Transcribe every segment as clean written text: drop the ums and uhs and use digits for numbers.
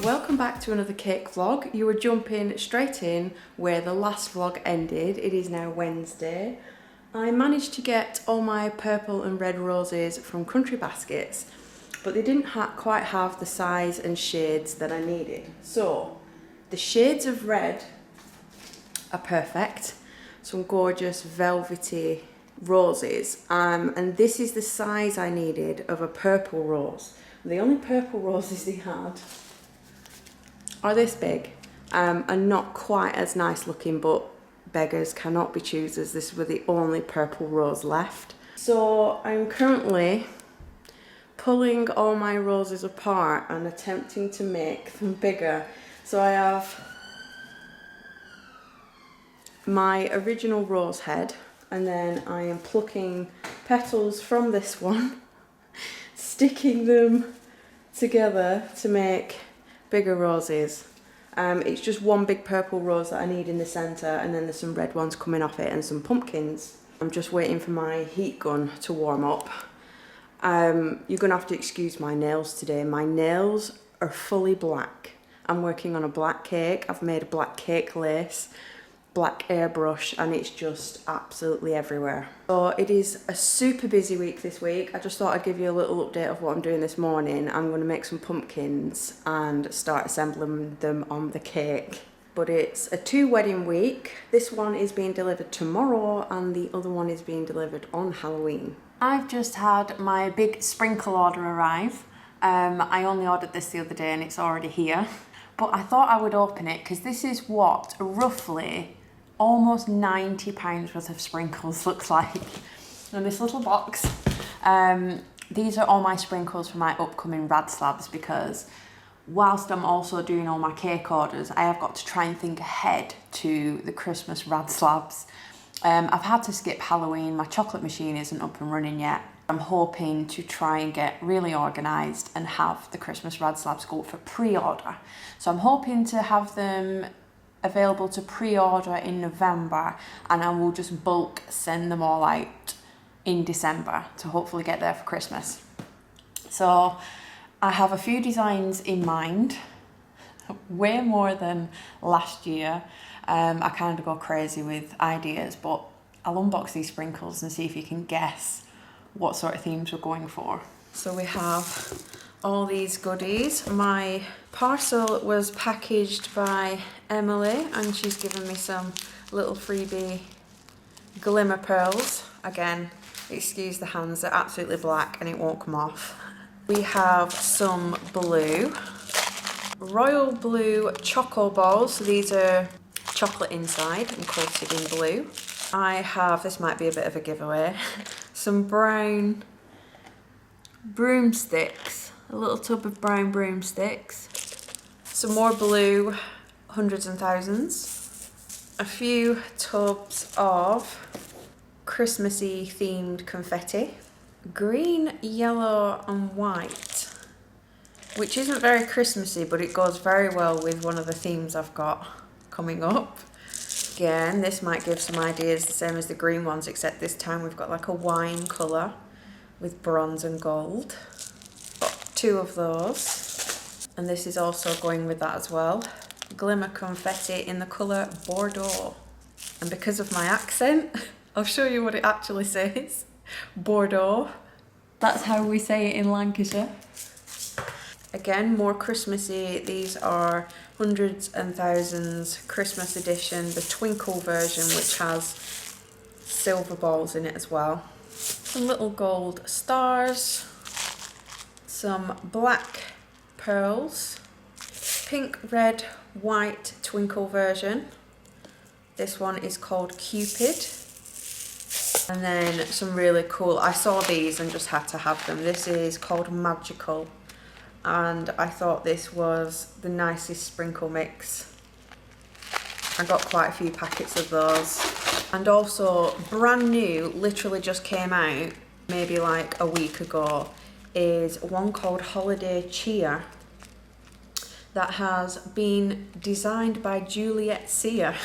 welcome back to another cake vlog. You were jumping straight in where the last vlog ended. It is now Wednesday. I managed to get all my purple and red roses from Country Baskets, but they didn't quite have the size and shades that I needed. So the shades of red are perfect. Some gorgeous velvety roses, and this is the size I needed of a purple rose. The only purple roses they had are this big, and not quite as nice looking, but beggars cannot be choosers. This were the only purple rose left. So I'm currently pulling all my roses apart and attempting to make them bigger. So I have my original rose head, and then I am plucking petals from this one, sticking them together to make bigger roses. It's just one big purple rose that I need in the centre, and then there's some red ones coming off it and some pumpkins. I'm just waiting for my heat gun to warm up. You're gonna have to excuse my nails today. My nails are fully black. I'm working on a black cake. I've made a black cake lace, black airbrush, and it's just absolutely everywhere. So it is a super busy week this week. I just thought I'd give you a little update of what I'm doing this morning. I'm going to make some pumpkins and start assembling them on the cake. But it's a 2 wedding week. This one is being delivered tomorrow and the other one is being delivered on Halloween. I've just had my big sprinkle order arrive. I only ordered this the other day and it's already here. But I thought I would open it because this is what roughly almost £90 worth of sprinkles looks like in this little box. These are all my sprinkles for my upcoming rad slabs, because whilst I'm also doing all my cake orders, I have got to try and think ahead to the Christmas rad slabs. I've had to skip Halloween. My chocolate machine isn't up and running yet. I'm hoping to try and get really organised and have the Christmas rad slabs go for pre-order. So I'm hoping to have them available to pre-order in November, and I will just bulk send them all out in December to hopefully get there for Christmas. So I have a few designs in mind, way more than last year. I kind of go crazy with ideas, but I'll unbox these sprinkles and see if you can guess what sort of themes we're going for. So we have all these goodies. My parcel was packaged by Emily and she's given me some little freebie glimmer pearls. Again, excuse the hands, they're absolutely black and it won't come off. We have some blue, royal blue choco balls. So these are chocolate inside and coated in blue. I have, this might be a bit of a giveaway, some brown broomsticks, a little tub of brown broomsticks, some more blue hundreds and thousands, a few tubs of Christmassy themed confetti, green, yellow and white, which isn't very Christmassy, but it goes very well with one of the themes I've got coming up. Again, this might give some ideas, the same as the green ones, except this time we've got like a wine colour with bronze and gold. Got 2 of those, and this is also going with that as well. Glimmer confetti in the colour Bordeaux. And because of my accent, I'll show you what it actually says. Bordeaux. That's how we say it in Lancashire. Again, more Christmassy. These are hundreds and thousands Christmas edition, the twinkle version, which has silver balls in it as well. Some little gold stars, some black pearls, pink, red, white twinkle version. This one is called Cupid. And then some really cool, I saw these and just had to have them. This is called Magical. And I thought this was the nicest sprinkle mix. I got quite a few packets of those. And also brand new, literally just came out maybe like a week ago, is one called Holiday Cheer that has been designed by Juliet Sear.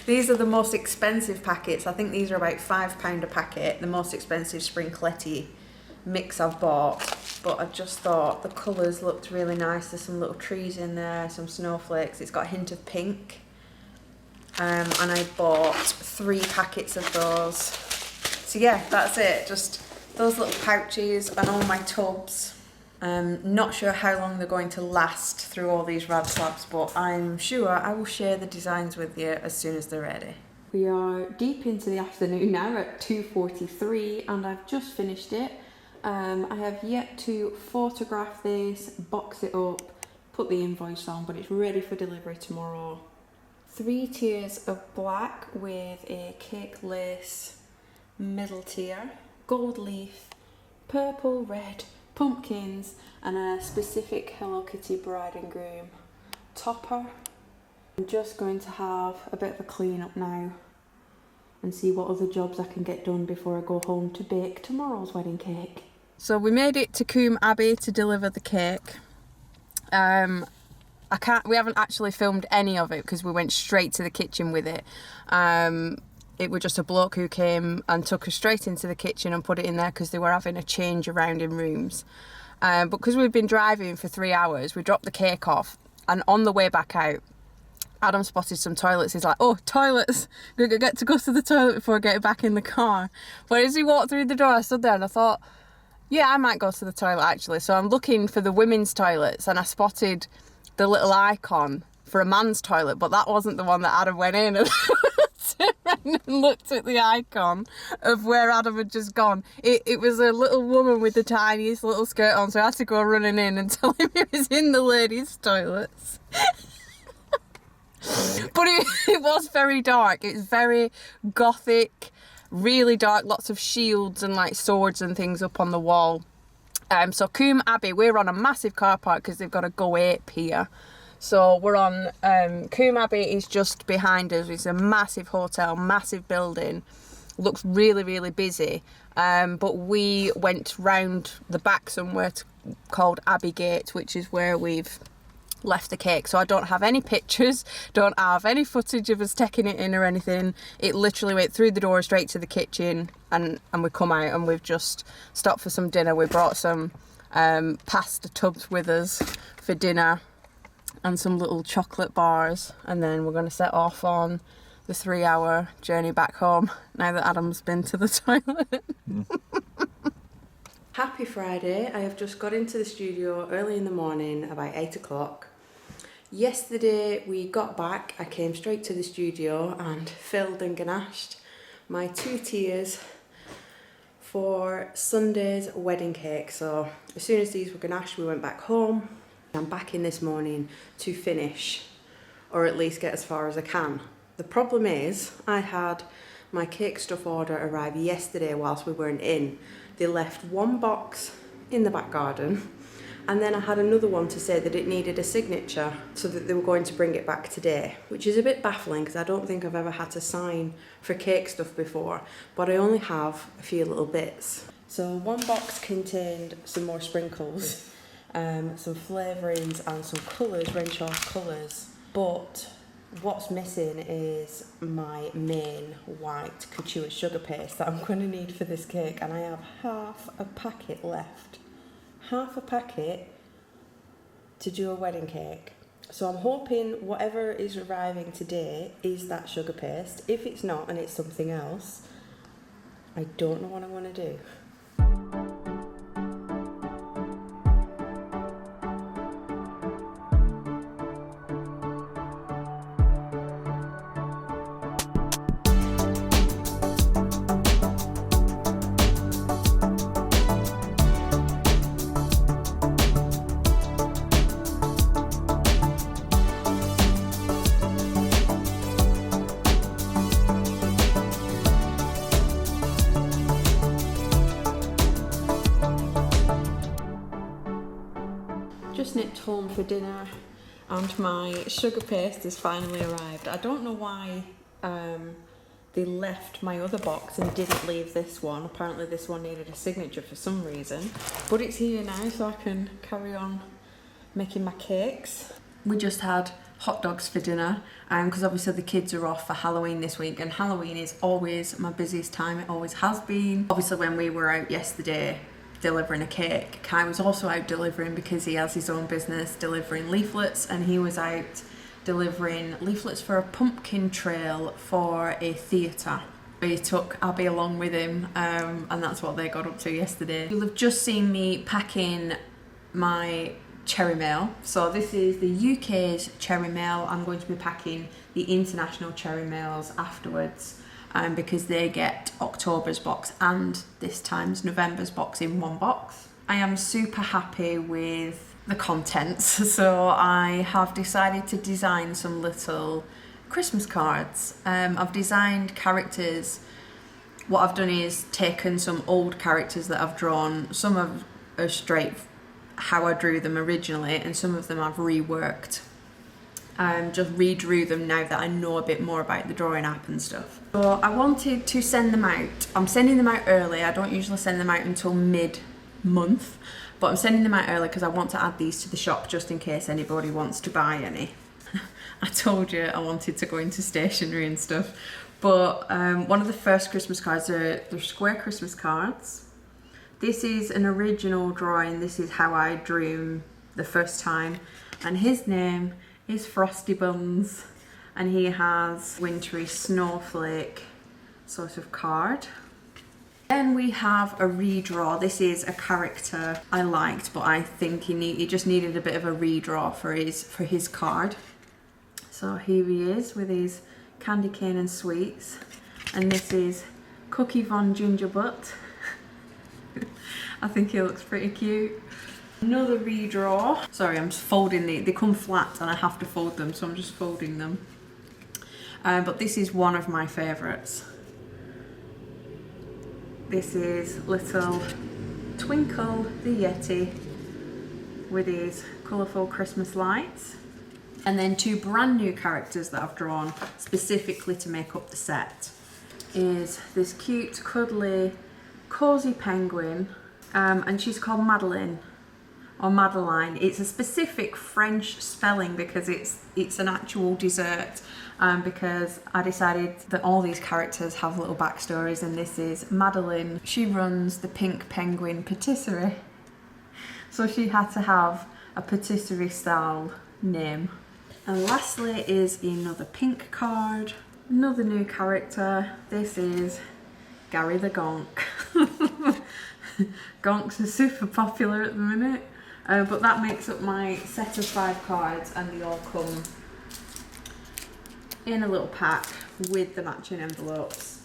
These are the most expensive packets. I think these are about £5 a packet, the most expensive sprinkletti mix I've bought. but I just thought the colours looked really nice. There's some little trees in there, some snowflakes. It's got a hint of pink. And I bought 3 packets of those. So yeah, that's it. Just those little pouches and all my tubs. Not sure how long they're going to last through all these rad slabs, but I'm sure I will share the designs with you as soon as they're ready. We are deep into the afternoon now at 2:43 and I've just finished it. I have yet to photograph this, box it up, put the invoice on, but it's ready for delivery tomorrow. 3 tiers of black with a cake lace middle tier, gold leaf, purple, red, pumpkins, and a specific Hello Kitty bride and groom topper. I'm just going to have a bit of a clean up now and see what other jobs I can get done before I go home to bake tomorrow's wedding cake. So we made it to Combe Abbey to deliver the cake. We haven't actually filmed any of it because we went straight to the kitchen with it. It was just a bloke who came and took us straight into the kitchen and put it in there because they were having a change around in rooms. But because we've been driving for 3 hours, we dropped the cake off, and on the way back out, Adam spotted some toilets. He's like, oh, toilets, I'm gonna get to go to the toilet before I get back in the car. But as he walked through the door, I stood there and I thought, yeah, I might go to the toilet actually. So I'm looking for the women's toilets and I spotted the little icon for a man's toilet, but that wasn't the one that Adam went in. And turned around and looked at the icon of where Adam had just gone. It was a little woman with the tiniest little skirt on, so I had to go running in and tell him he was in the ladies' toilets. But it was very dark. It was very gothic, really dark, lots of shields and like swords and things up on the wall. So Combe Abbey, we're on a massive car park because they've got a Go 8 pier. So we're on, Combe Abbey is just behind us. It's a massive hotel, massive building. Looks really, really busy. But we went round the back somewhere called Abbey Gate, which is where we've left the cake. So I don't have any pictures, don't have any footage of us taking it in or anything. It literally went through the door straight to the kitchen, and we come out and we've just stopped for some dinner. We brought some pasta tubs with us for dinner and some little chocolate bars, and then we're going to set off on the 3-hour journey back home now that Adam's been to the toilet. Happy Friday. I have just got into the studio early in the morning, about 8 o'clock. Yesterday we got back, I came straight to the studio and filled and ganashed my 2 tiers for Sunday's wedding cake. So as soon as these were ganashed, we went back home. I'm back in this morning to finish, or at least get as far as I can. The problem is, I had my cake stuff order arrive yesterday whilst we weren't in. They left 1 box in the back garden, and then I had another one to say that it needed a signature, so that they were going to bring it back today, which is a bit baffling because I don't think I've ever had to sign for cake stuff before, but I only have a few little bits. So 1 box contained some more sprinkles, some flavourings and some colours, Renshaw colours, but what's missing is my main white couture sugar paste that I'm going to need for this cake, and I have half a packet left. Half a packet to do a wedding cake. So I'm hoping whatever is arriving today is that sugar paste. If it's not and it's something else, I don't know what I want to do. Just nipped home for dinner and my sugar paste has finally arrived. I don't know why they left my other box and didn't leave this one. Apparently this one needed a signature for some reason, but it's here now so I can carry on making my cakes. We just had hot dogs for dinner because obviously the kids are off for Halloween this week, and Halloween is always my busiest time. It always has been. Obviously when we were out yesterday, delivering a cake. Kai was also out delivering because he has his own business delivering leaflets, and he was out delivering leaflets for a pumpkin trail for a theatre. He took Abby along with him, and that's what they got up to yesterday. You'll have just seen me packing my cherry mail. So this is the UK's cherry mail. I'm going to be packing the international cherry mails afterwards, because they get October's box and this time's November's box in one box. I am super happy with the contents, so I have decided to design some little Christmas cards. I've designed characters. What I've done is taken some old characters that I've drawn. Some are straight how I drew them originally, and some of them I've reworked. Just redrew them now that I know a bit more about the drawing app and stuff. So I wanted to send them out. I'm sending them out early. I don't usually send them out until mid-month, but I'm sending them out early because I want to add these to the shop just in case anybody wants to buy any. I told you I wanted to go into stationery and stuff, but one of the first Christmas cards, they're square Christmas cards. This is an original drawing. This is how I drew him the first time, and his name is Frosty Buns, and he has wintry snowflake sort of card. Then we have a redraw. This is a character I liked, but I think he just needed a bit of a redraw for his card. So here he is with his candy cane and sweets, and this is Cookie Von Gingerbutt. I think he looks pretty cute. Another redraw. Sorry, I'm just folding they come flat and I have to fold them, so I'm just folding them. But this is one of my favourites. This is little Twinkle the Yeti with his colourful Christmas lights. And then two brand new characters that I've drawn specifically to make up the set is this cute, cuddly, cosy penguin, and she's called Madeline, or Madeline. It's a specific French spelling because it's an actual dessert, because I decided that all these characters have little backstories, and this is Madeline. She runs the Pink Penguin Patisserie, so she had to have a patisserie style name. And lastly is another pink card, another new character. This is Gary the Gonk. Gonks are super popular at the minute, but that makes up my set of 5 cards, and they all come in a little pack with the matching envelopes.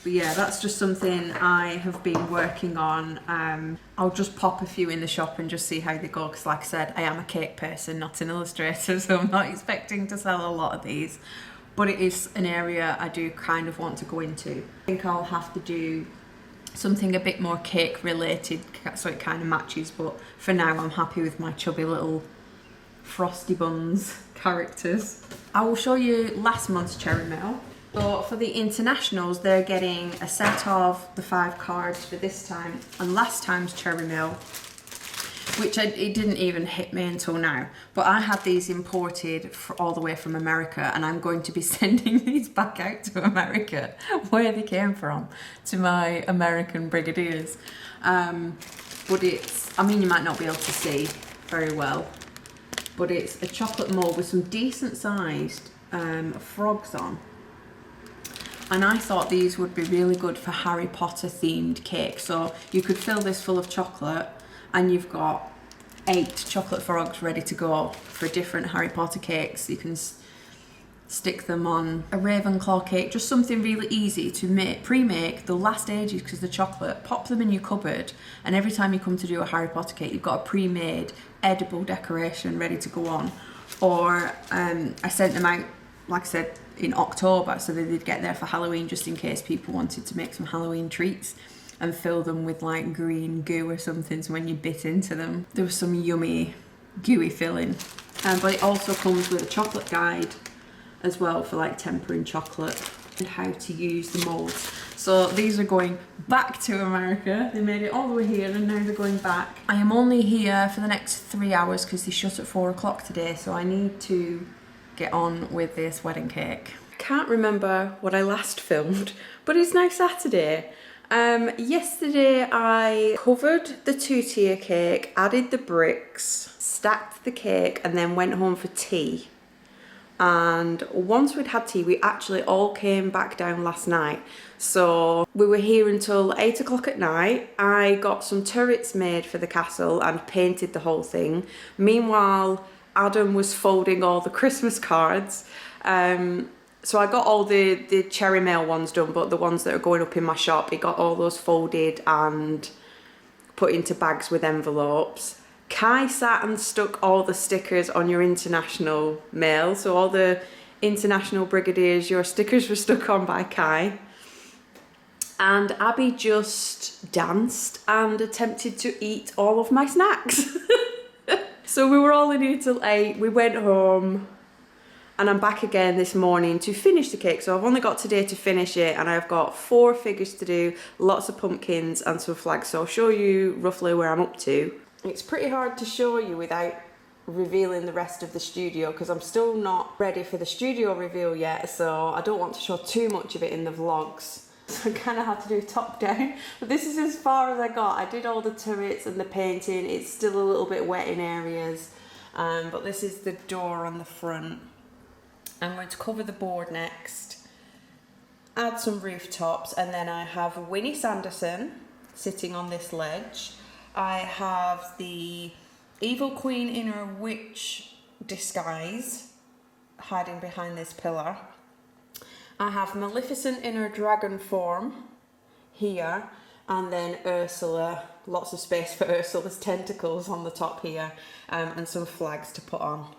But yeah, that's just something I have been working on. I'll just pop a few in the shop and just see how they go, because like I said, I am a cake person, not an illustrator, so I'm not expecting to sell a lot of these, but it is an area I do kind of want to go into. I think I'll have to do something a bit more cake related so it kind of matches, but for now I'm happy with my chubby little Frosty Buns characters. I will show you last month's cherry mail. So for the internationals, they're getting a set of the 5 cards for this time and last time's cherry mail, which it didn't even hit me until now. But I had these imported all the way from America, and I'm going to be sending these back out to America, where they came from, to my American brigadiers. But it's, I mean, you might not be able to see very well, but it's a chocolate mold with some decent sized frogs on. And I thought these would be really good for Harry Potter themed cake. So you could fill this full of chocolate and you've got 8 chocolate frogs ready to go for different Harry Potter cakes. You can stick them on a Ravenclaw cake, just something really easy to make, pre-make. They'll last ages because the chocolate, pop them in your cupboard, and every time you come to do a Harry Potter cake, you've got a pre-made edible decoration ready to go on. Or I sent them out, like I said, in October, so that they'd get there for Halloween, just in case people wanted to make some Halloween treats, and fill them with like green goo or something, so when you bit into them there was some yummy gooey filling. But it also comes with a chocolate guide as well for like tempering chocolate and how to use the molds. So these are going back to America. They made it all the way here and now they're going back. I am only here for the next 3 hours because they shut at 4 o'clock today, so I need to get on with this wedding cake. Can't remember what I last filmed, but it's now Saturday. Yesterday I covered the 2-tier cake, added the bricks, stacked the cake, and then went home for tea. And once we'd had tea, we actually all came back down last night. So we were here until 8 o'clock at night. I got some turrets made for the castle and painted the whole thing. Meanwhile, Adam was folding all the Christmas cards. So I got all the cherry mail ones done, but the ones that are going up in my shop, he got all those folded and put into bags with envelopes. Kai sat and stuck all the stickers on your international mail. So all the international brigadiers, your stickers were stuck on by Kai. And Abby just danced and attempted to eat all of my snacks. So we were all in here till 8. We went home. And I'm back again this morning to finish the cake. So I've only got today to finish it, and I've got 4 figures to do, lots of pumpkins and some flags. So I'll show you roughly where I'm up to. It's pretty hard to show you without revealing the rest of the studio, because I'm still not ready for the studio reveal yet, so I don't want to show too much of it in the vlogs. So I kind of have to do top down. But this is as far as I got. I did all the turrets and the painting. It's still a little bit wet in areas. But this is the door on the front. I'm going to cover the board next, add some rooftops, and then I have Winnie Sanderson sitting on this ledge. I have the Evil Queen in her witch disguise hiding behind this pillar. I have Maleficent in her dragon form here, and then Ursula, lots of space for Ursula's tentacles on the top here, and some flags to put on.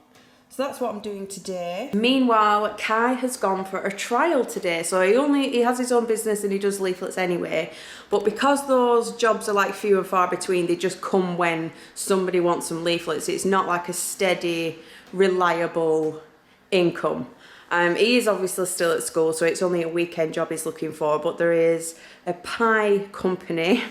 So that's what I'm doing today. Meanwhile, Kai has gone for a trial today. So he has his own business and he does leaflets anyway. But because those jobs are like few and far between, they just come when somebody wants some leaflets. It's not like a steady, reliable income. He is obviously still at school, so it's only a weekend job he's looking for. But there is a pie company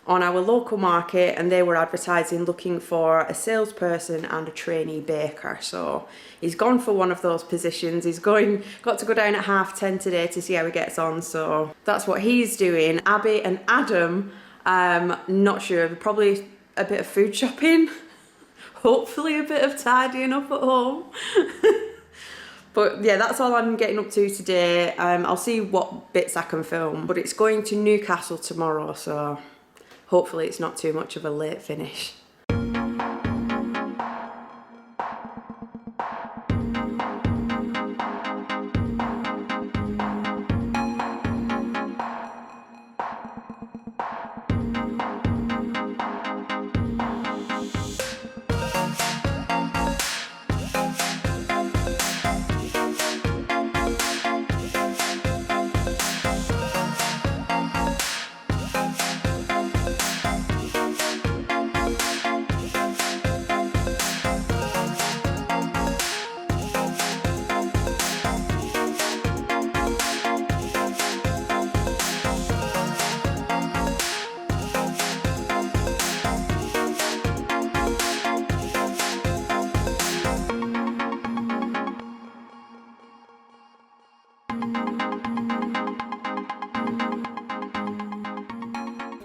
on our local market, and they were advertising looking for a salesperson and a trainee baker. So he's gone for one of those positions. He's got to go down at 10:30 today to see how he gets on. So that's what he's doing. Abby and Adam, not sure, probably a bit of food shopping, hopefully a bit of tidying up at home. But yeah, that's all I'm getting up to today. I'll see what bits I can film, but it's going to Newcastle tomorrow, so hopefully it's not too much of a late finish.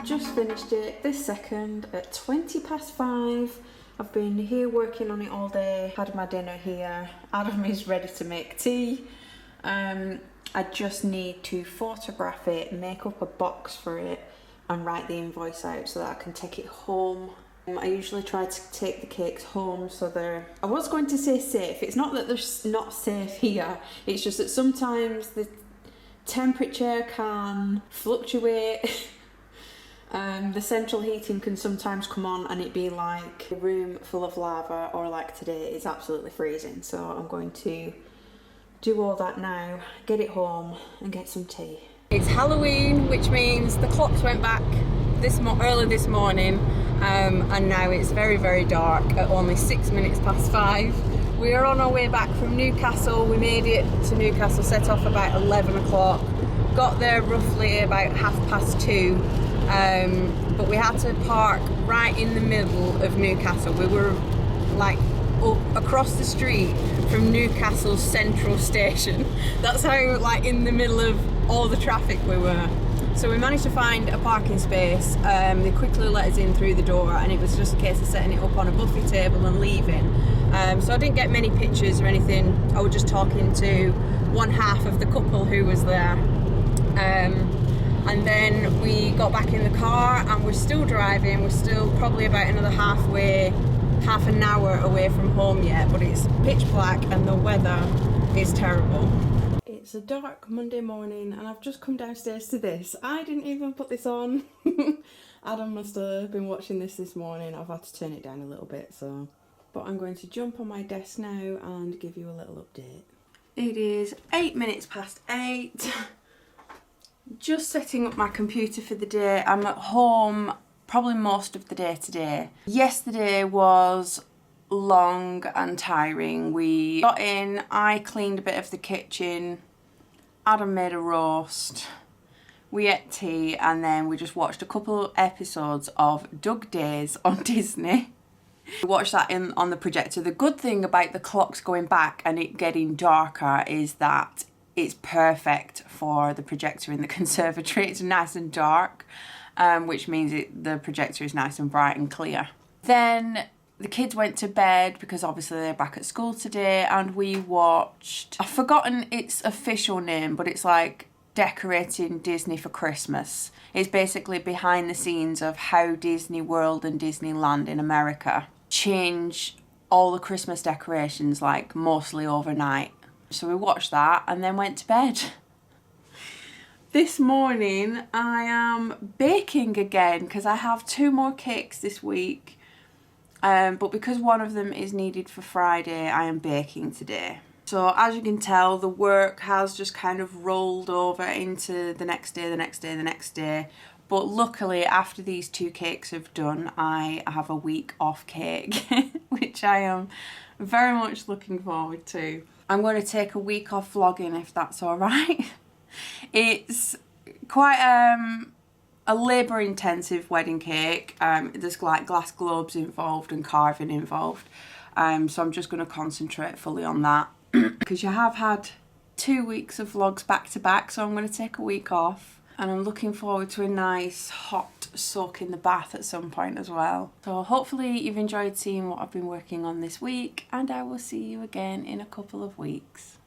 Just finished it this second at 5:20. I've been here working on it all day, had my dinner here. Adam is ready to make tea. I just need to photograph it, make up a box for it and write the invoice out so that I can take it home. I usually try to take the cakes home so they're, I was going to say safe. It's not that they're not safe here, it's just that sometimes the temperature can fluctuate. The central heating can sometimes come on and it be like a room full of lava, or like today it's absolutely freezing. So I'm going to do all that now, get it home and get some tea. It's Halloween, which means the clocks went back early this morning, and now it's very, very dark at only 5:06. We are on our way back from Newcastle. We made it to Newcastle, set off about 11 o'clock, got there roughly about 2:30. But we had to park right in the middle of Newcastle. We were like up across the street from Newcastle Central Station. That's how like in the middle of all the traffic we were. So we managed to find a parking space. They quickly let us in through the door, and it was just a case of setting it up on a buffet table and leaving. So I didn't get many pictures or anything. I was just talking to one half of the couple who was there. And then we got back in the car and we're still driving. We're still probably about another half an hour away from home yet, but it's pitch black and the weather is terrible. It's a dark Monday morning and I've just come downstairs to this. I didn't even put this on. Adam must have been watching this morning. I've had to turn it down a little bit, so. But I'm going to jump on my desk now and give you a little update. It is 8 minutes past 8. Just setting up my computer for the day. I'm at home probably most of the day today. Yesterday was long and tiring. We got in, I cleaned a bit of the kitchen, Adam made a roast, we ate tea, and then we just watched a couple episodes of Dug Days on Disney. We watched that on the projector. The good thing about the clocks going back and it getting darker is that it's perfect for the projector in the conservatory. It's nice and dark, which means the projector is nice and bright and clear. Then the kids went to bed because obviously they're back at school today, and we watched, I've forgotten its official name, but it's like Decorating Disney for Christmas. It's basically behind the scenes of how Disney World and Disneyland in America change all the Christmas decorations, like mostly overnight. So we watched that and then went to bed. This morning I am baking again because I have 2 more cakes this week. But because one of them is needed for Friday, I am baking today. So as you can tell, the work has just kind of rolled over into the next day, the next day, the next day. But luckily, after these 2 cakes have done, I have a week off cake, which I am very much looking forward to. I'm going to take a week off vlogging if that's all right. It's quite a labour-intensive wedding cake. There's like glass globes involved and carving involved. So I'm just going to concentrate fully on that because you have had 2 weeks of vlogs back to back. So I'm going to take a week off, and I'm looking forward to a nice hot soak in the bath at some point as well. So hopefully you've enjoyed seeing what I've been working on this week, and I will see you again in a couple of weeks.